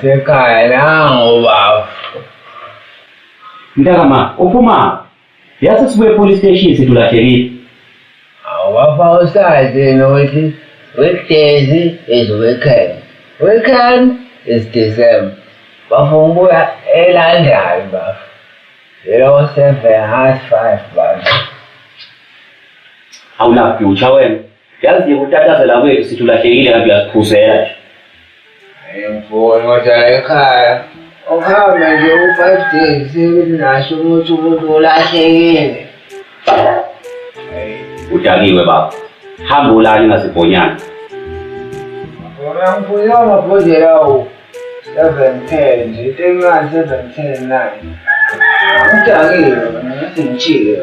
Sekhaya nangoba Mntakama uphuma yathi sibuye police station situlahlekile awafa usazi nokuthi weekdays is weekend is December bafuna ukuya eLondon bafo 07:30 bafo awuna future wena yazi ukutatazela kwethu situlahlekile kanti uyasiphuzela Ngifuna kodwa ekhaya uhambe nje u5 days nasho ukuthi umuntu ulahlekile. Udakiwe baba. Hamba ulala ngasibhonyana. Ngifuna amabhodlela lawo 7:10 nje intengane 7:10 Udakiwe ngathi ngichike.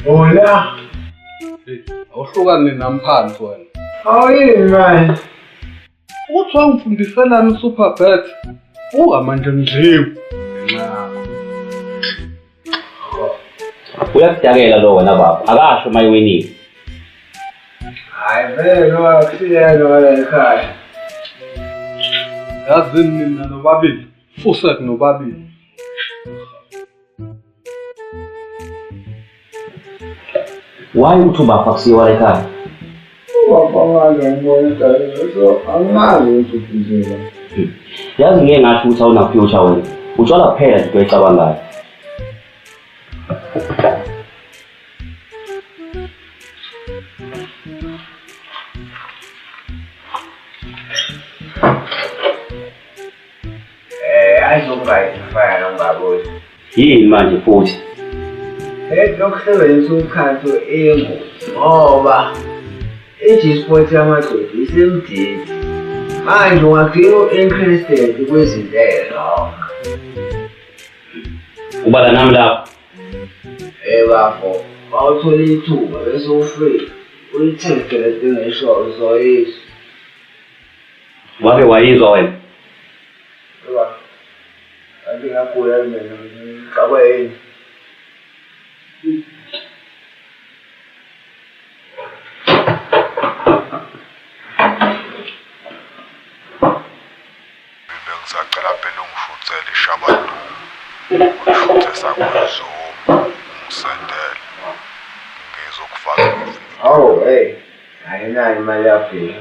Hola. Awuhlukani namphansi wena. Awuyini manje? Uthi wangifundiselani uSuperbet? Manje ngijiwe. Nxa. Uyakudakela lo wena baba. Akasho mayiwinile. Hayi vele lo kusiyena wala ekhaya. Yazini mina nobabili. Fuset nobabili. Why uthi baba kusiwa ekhaya? Ubabangala ngibona so angazi ukuthi Yazi ngeke ngasho ukuthi awuna future wena. Utshwala kuphela into ecabangayo. ayizongayifana ngabona. Yini manje futhi? Lokusebenzisa umkhanso eyingozi ngoba i-G-Sport yamadoda isemdeni. Manje ungagcina u-interested kwezindlela. Ubala nami lapho. Bafo, bawuthola ithuba bese ufree. Uyithenge le nto engisho uzoyizwa. Wake wayizwa wena? Ngiyagula mina ngicabeni. Bengisacela phela ungishuthele ishabadu. Ushuthe sakuzuma ungisendele. Ngizokufaka ividiyo. Oh hey. Ayinayo imali yaphela.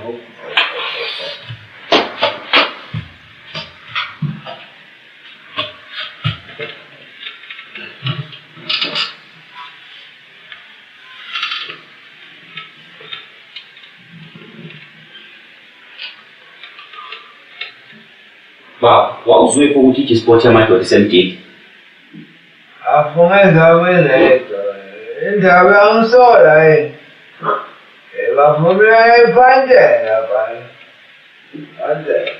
Baba, wawuzwe ukuthi i-G-Sport yamadoda isemdeni? Afungeza kwezethu. Indaba yangisola yini? Bafuna iphandela bani. Phandela.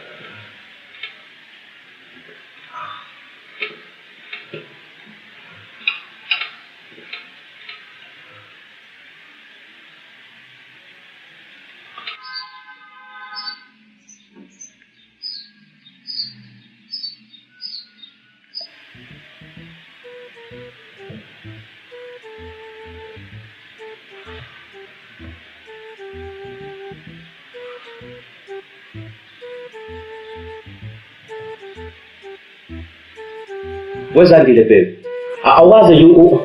Wezandile babe. Awazi nje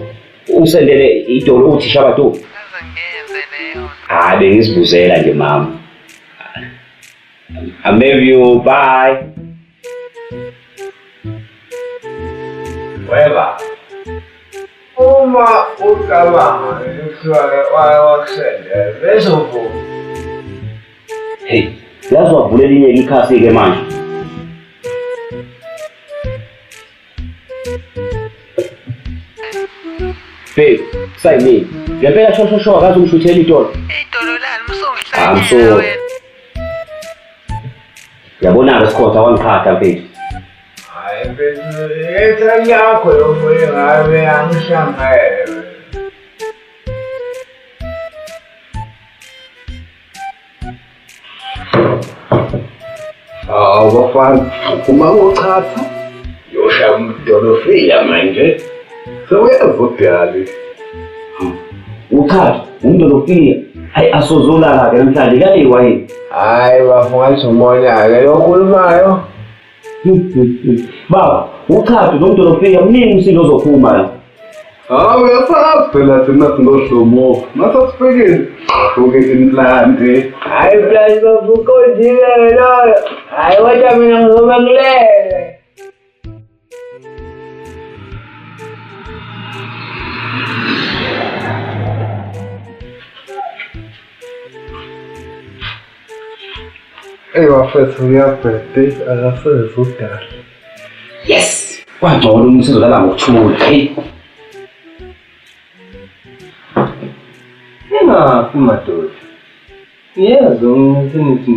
usendele idolo uthi shabatu. Azengenze leyo. Bengizibuzela nje mama. I love you. Bye. Weba. Uma ucabanga ukuthiwa wakusendela bezovuma. Hey, yazi wavulela inye ikhasi ke manje. Babe, say me. Ngempela shosho akazi ungishuthela idolo. Idolo lani I'm musongihlangela so. wena. Yabona isikhoza wangiphatha mfethu. Hayi mfethu, yetha yakho yovuye ngabe angishangaye. Hawu bafana, uma ngochatha Yoshaya umdolofia manje. sewuyazi udali. Uthathu umdolofia. Hayi asozolala ke namhlanje kaliwa yini. Hayi bafunga umoya-ke yokhulumayo. Baba, uthathu nomdolofia mningi usizo ozophuma la. Hawu yasazi phela thina sinohlomo. Masasifikile. Uke implante. Hayi plus bafukonjile loyo. Hayi wathi mina ngizoba ngilele. Ey bafethu uyabhede akaseze udali. Yes. Kwangcono umsizo lala ngokuthula. Hey. Engafi madoda. Ngiyazi senithi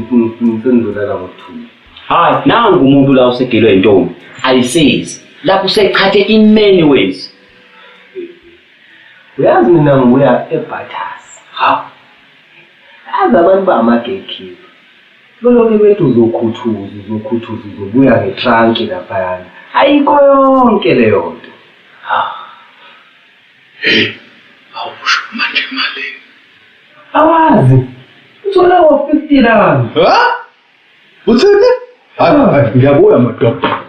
ngisendolala ngokuthula. Hayi, nangu umuntu la usegelwe intombi. Ayisizi. Lapho usechathe in many ways. Uyazi mina ngibuya eBathas. Ha. Yazi abantu bama-gatekeeper. Loloke bethu uzokhuthuza uzobuya ngetranki laphayana. Ayikho yonke leyo nto. Awusho manje malini? Awazi. Uthola ngo-50 rand. Ha? Uthini? Hayi, ngiyabuya madoda.